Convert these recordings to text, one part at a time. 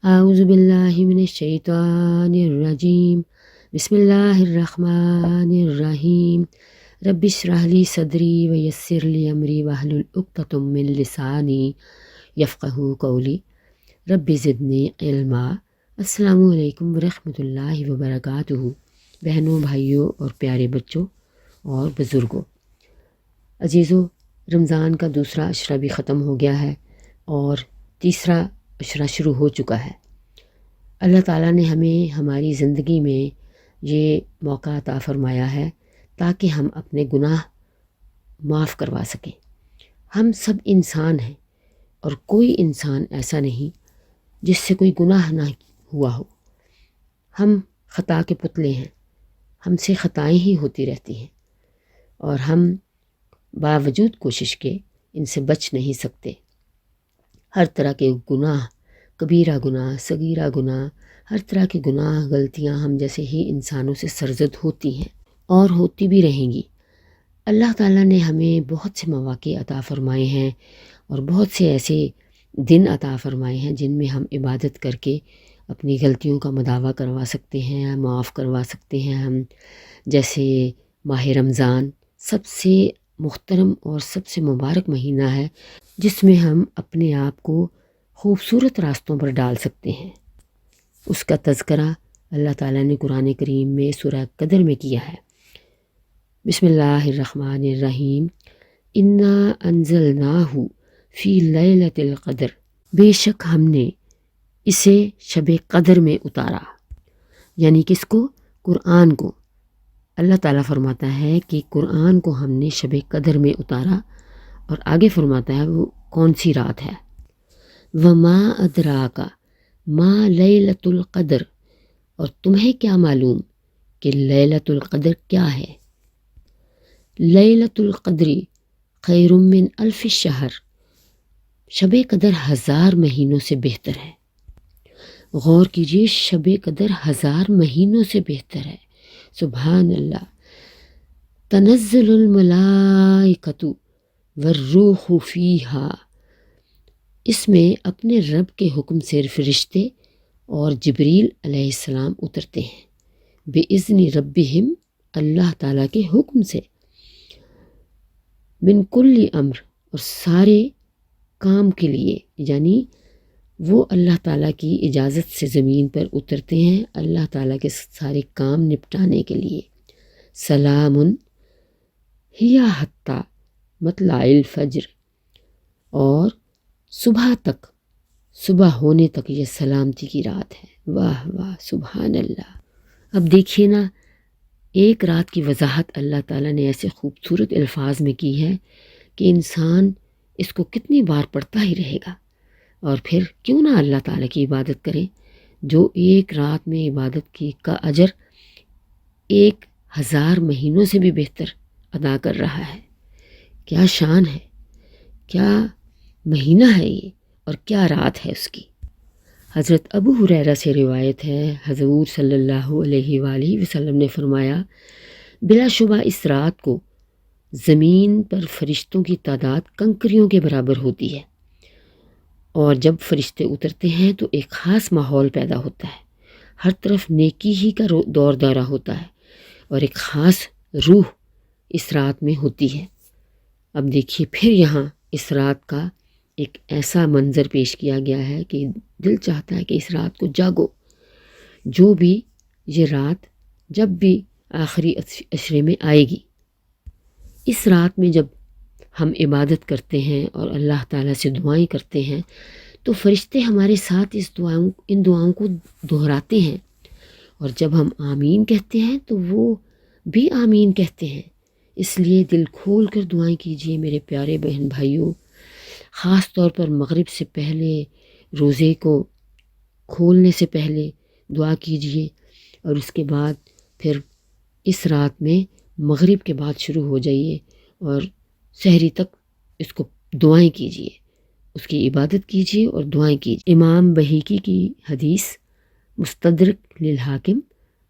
اعوذ باللہ من الشیطان الرجیم، بسم اللہ الرحمن الرحیم۔ رب اشرح لی صدری ویسر لی امری واحلل عقدۃ من لسانی یفقہوا قولی، رب زدنی علما۔ السلام علیکم ورحمۃ اللہ وبرکاتہ۔ بہنوں، بھائیوں اور پیارے بچوں اور بزرگوں، عزیزو، رمضان کا دوسرا عشرہ بھی ختم ہو گیا ہے اور تیسرا عشرہ شروع ہو چکا ہے۔ اللہ تعالیٰ نے ہمیں ہماری زندگی میں یہ موقع عطا فرمایا ہے تاکہ ہم اپنے گناہ معاف کروا سکیں۔ ہم سب انسان ہیں اور کوئی انسان ایسا نہیں جس سے کوئی گناہ نہ ہوا ہو۔ ہم خطا کے پتلے ہیں، ہم سے خطائیں ہی ہوتی رہتی ہیں اور ہم باوجود کوشش کے ان سے بچ نہیں سکتے۔ ہر طرح کے گناہ، کبیرہ گناہ، صغیرہ گناہ، ہر طرح کے گناہ، غلطیاں ہم جیسے ہی انسانوں سے سرزد ہوتی ہیں اور ہوتی بھی رہیں گی۔ اللہ تعالیٰ نے ہمیں بہت سے مواقع عطا فرمائے ہیں اور بہت سے ایسے دن عطا فرمائے ہیں جن میں ہم عبادت کر کے اپنی غلطیوں کا مداوع کروا سکتے ہیں، معاف کروا سکتے ہیں ہم۔ جیسے ماہ رمضان سب سے محترم اور سب سے مبارک مہینہ ہے جس میں ہم اپنے آپ کو خوبصورت راستوں پر ڈال سکتے ہیں۔ اس کا تذکرہ اللہ تعالیٰ نے قرآن کریم میں سورہ قدر میں کیا ہے۔ بسم اللہ الرحمن الرحیم، انا انزلناہ فی لیلۃ القدر، بے شک ہم نے اسے شب قدر میں اتارا۔ یعنی کس کو؟ قرآن کو۔ اللہ تعالیٰ فرماتا ہے کہ قرآن کو ہم نے شب قدر میں اتارا، اور آگے فرماتا ہے وہ کون سی رات ہے۔ وما ادراک ما لیلۃ القدر، اور تمہیں کیا معلوم کہ لیلۃ القدر کیا ہے۔ لیلۃ القدر خیر من الف شہر، شب قدر 1000 مہینوں سے بہتر ہے۔ غور کیجئے، شب قدر 1000 مہینوں سے بہتر ہے۔ سبحان اللہ۔ تنزل الملائکۃ والروح فیہا، اس میں اپنے رب کے حکم سے فرشتے اور جبریل علیہ السلام اترتے ہیں، بِإِذْنِ ربہم، اللہ تعالیٰ کے حکم سے، من کل امر، اور سارے کام کے لیے، یعنی وہ اللہ تعالیٰ کی اجازت سے زمین پر اترتے ہیں اللہ تعالیٰ کے سارے کام نپٹانے کے لیے۔ سلام ہی حتی مطلع الفجر، اور صبح تک، صبح ہونے تک یہ سلامتی کی رات ہے۔ واہ واہ، سبحان اللہ۔ اب دیکھیے نا، ایک رات کی وضاحت اللہ تعالیٰ نے ایسے خوبصورت الفاظ میں کی ہے کہ انسان اس کو کتنی بار پڑھتا ہی رہے گا۔ اور پھر کیوں نہ اللہ تعالیٰ کی عبادت کریں، جو ایک رات میں عبادت کی کا اجر 1000 مہینوں سے بھی بہتر ادا کر رہا ہے۔ کیا شان ہے، کیا مہینہ ہے یہ، اور کیا رات ہے اس کی۔ حضرت ابو ہریرہ سے روایت ہے، حضور صلی اللہ علیہ وآلہ وسلم نے فرمایا، بلا شبہ اس رات کو زمین پر فرشتوں کی تعداد کنکریوں کے برابر ہوتی ہے، اور جب فرشتے اترتے ہیں تو ایک خاص ماحول پیدا ہوتا ہے، ہر طرف نیکی ہی کا دور دورہ ہوتا ہے، اور ایک خاص روح اس رات میں ہوتی ہے۔ اب دیکھیے، پھر یہاں اس رات کا ایک ایسا منظر پیش کیا گیا ہے کہ دل چاہتا ہے کہ اس رات کو جاگو۔ جو بھی یہ رات جب بھی آخری عشرے میں آئے گی، اس رات میں جب ہم عبادت کرتے ہیں اور اللہ تعالیٰ سے دعائیں کرتے ہیں تو فرشتے ہمارے ساتھ ان دعاؤں کو دہراتے ہیں، اور جب ہم آمین کہتے ہیں تو وہ بھی آمین کہتے ہیں۔ اس لیے دل کھول کر دعائیں کیجیے میرے پیارے بہن بھائیوں، خاص طور پر مغرب سے پہلے، روزے کو کھولنے سے پہلے دعا کیجیے، اور اس کے بعد پھر اس رات میں مغرب کے بعد شروع ہو جائیے اور سحری تک اس کو دعائیں کیجیے، اس کی عبادت کیجیے اور دعائیں کیجیے۔ امام بہیقی کی حدیث، مستدرک للحاکم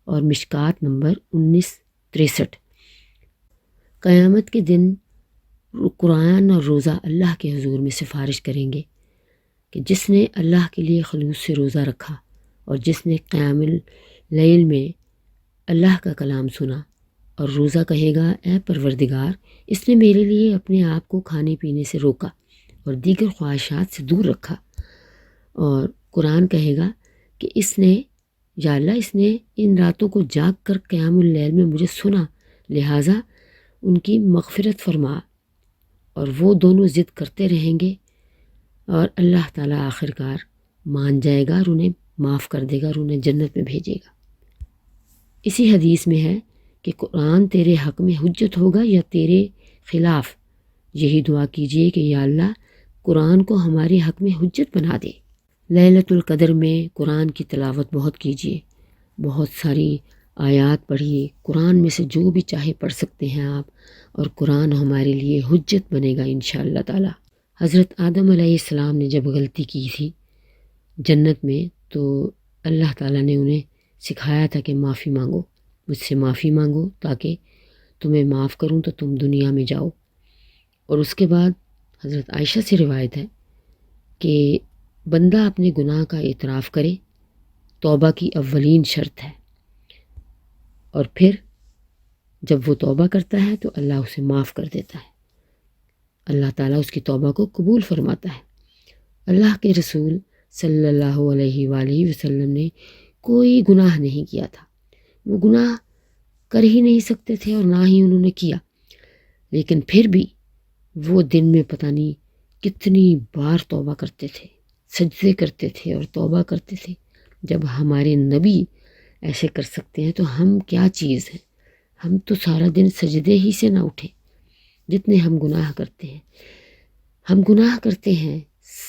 اور مشکات نمبر 1963۔ قیامت کے دن قرآن اور روزہ اللہ کے حضور میں سفارش کریں گے کہ جس نے اللہ کے لیے خلوص سے روزہ رکھا اور جس نے قیام اللیل میں اللہ کا کلام سنا اور روزہ کہے گا اے پروردگار اس نے میرے لیے اپنے آپ کو کھانے پینے سے روکا اور دیگر خواہشات سے دور رکھا، اور قرآن کہے گا کہ اس نے یا اللہ اس نے ان راتوں کو جاگ کر قیام اللیل میں مجھے سنا، لہٰذا ان کی مغفرت فرما، اور وہ دونوں ضد کرتے رہیں گے اور اللہ تعالیٰ آخر کار مان جائے گا اور انہیں معاف کر دے گا اور انہیں جنت میں بھیجے گا۔ اسی حدیث میں ہے کہ قرآن تیرے حق میں حجت ہوگا یا تیرے خلاف، یہی دعا کیجیے کہ یا اللہ قرآن کو ہمارے حق میں حجت بنا دے۔ لیلۃ القدر میں قرآن کی تلاوت بہت کیجیے، بہت ساری آیات پڑھیے، قرآن میں سے جو بھی چاہے پڑھ سکتے ہیں آپ، اور قرآن ہمارے لیے حجت بنے گا انشاءاللہ تعالی۔ حضرت آدم علیہ السلام نے جب غلطی کی تھی جنت میں تو اللہ تعالیٰ نے انہیں سکھایا تھا کہ معافی مانگو، مجھ سے معافی مانگو تاکہ تمہیں معاف کروں تو تم دنیا میں جاؤ۔ اور اس کے بعد حضرت عائشہ سے روایت ہے کہ بندہ اپنے گناہ کا اعتراف کرے، توبہ کی اولین شرط ہے، اور پھر جب وہ توبہ کرتا ہے تو اللہ اسے معاف کر دیتا ہے، اللہ تعالیٰ اس کی توبہ کو قبول فرماتا ہے۔ اللہ کے رسول صلی اللہ علیہ وآلہ وسلم نے کوئی گناہ نہیں کیا تھا، وہ گناہ کر ہی نہیں سکتے تھے اور نہ ہی انہوں نے کیا، لیکن پھر بھی وہ دن میں پتہ نہیں کتنی بار توبہ کرتے تھے، سجدے کرتے تھے اور توبہ کرتے تھے۔ جب ہمارے نبی ایسے کر سکتے ہیں تو ہم کیا چیز ہیں؟ ہم تو سارا دن سجدے ہی سے نہ اٹھے جتنے ہم گناہ کرتے ہیں۔ ہم گناہ کرتے ہیں،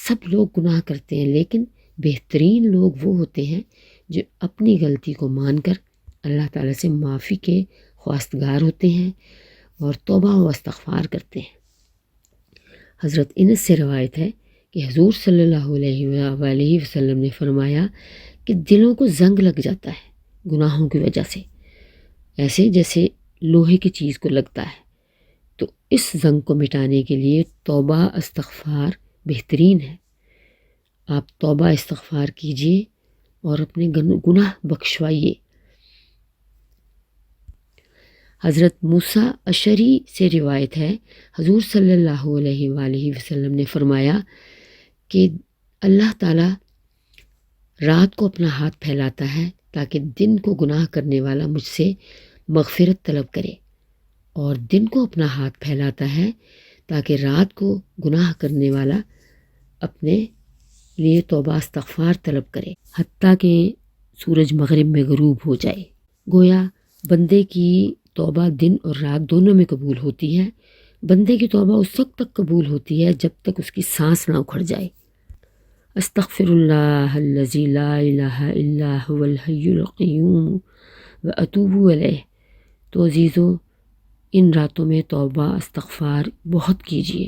سب لوگ گناہ کرتے ہیں، لیکن بہترین لوگ وہ ہوتے ہیں جو اپنی غلطی کو مان کر اللہ تعالیٰ سے معافی کے خواستگار ہوتے ہیں اور توبہ و استغفار کرتے ہیں۔ حضرت انس سے روایت ہے کہ حضور صلی اللہ علیہ وآلہ وسلم نے فرمایا کہ دلوں کو زنگ لگ جاتا ہے گناہوں کی وجہ سے، ایسے جیسے لوہے کی چیز کو لگتا ہے، تو اس زنگ کو مٹانے کے لیے توبہ استغفار بہترین ہے۔ آپ توبہ استغفار کیجئے اور اپنے گناہ بخشوائیے۔ حضرت موسیٰ اشعری سے روایت ہے حضور صلی اللہ علیہ وآلہ وسلم نے فرمایا کہ اللہ تعالیٰ رات کو اپنا ہاتھ پھیلاتا ہے تاکہ دن کو گناہ کرنے والا مجھ سے مغفرت طلب کرے، اور دن کو اپنا ہاتھ پھیلاتا ہے تاکہ رات کو گناہ کرنے والا اپنے لیے توبہ استغفار طلب کرے، حتیٰ کہ سورج مغرب میں غروب ہو جائے۔ گویا بندے کی توبہ دن اور رات دونوں میں قبول ہوتی ہے۔ بندے کی توبہ اس وقت تک قبول ہوتی ہے جب تک اس کی سانس نہ اکھڑ جائے۔ استغفر اللہ الذی لا الہ الا هو الحی القیوم واتوب الیہ۔ تو عزیزو، ان راتوں میں توبہ استغفار بہت کیجیے،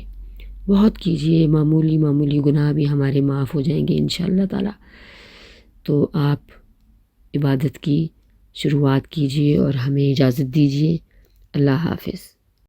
بہت کیجیے، معمولی معمولی گناہ بھی ہمارے معاف ہو جائیں گے انشاءاللہ تعالی۔ تو آپ عبادت کی شروعات کیجیے اور ہمیں اجازت دیجیے۔ اللہ حافظ۔